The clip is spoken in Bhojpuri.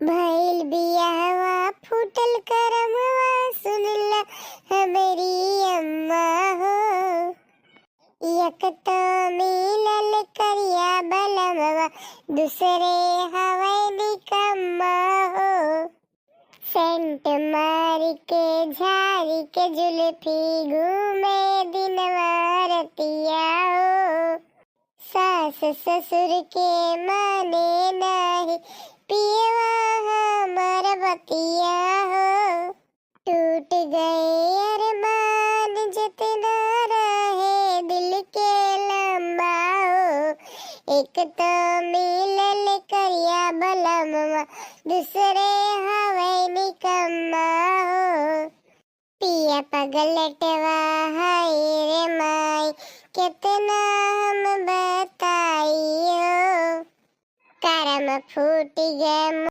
भइल बियाहवा फूटल करमवा सुनला हमरी अम्मा हो। एक तो मिलल करिया बलमवा दूसरे हवै निकम्मा हो। सेंट मार के झारी के जुल्फी घूमे दिनवा रतिया हो। सास ससुर के माने नाही पियवा हमर बतिया हो। टूट गए अरमान जितना रहे दिल के लंबा हो। एक तो मिलल करिया बलमवा दूसरे हवै निकम्मा हो। पिया पगलटवा हाय रे माई कितना हम बताई हो। करम फूट गए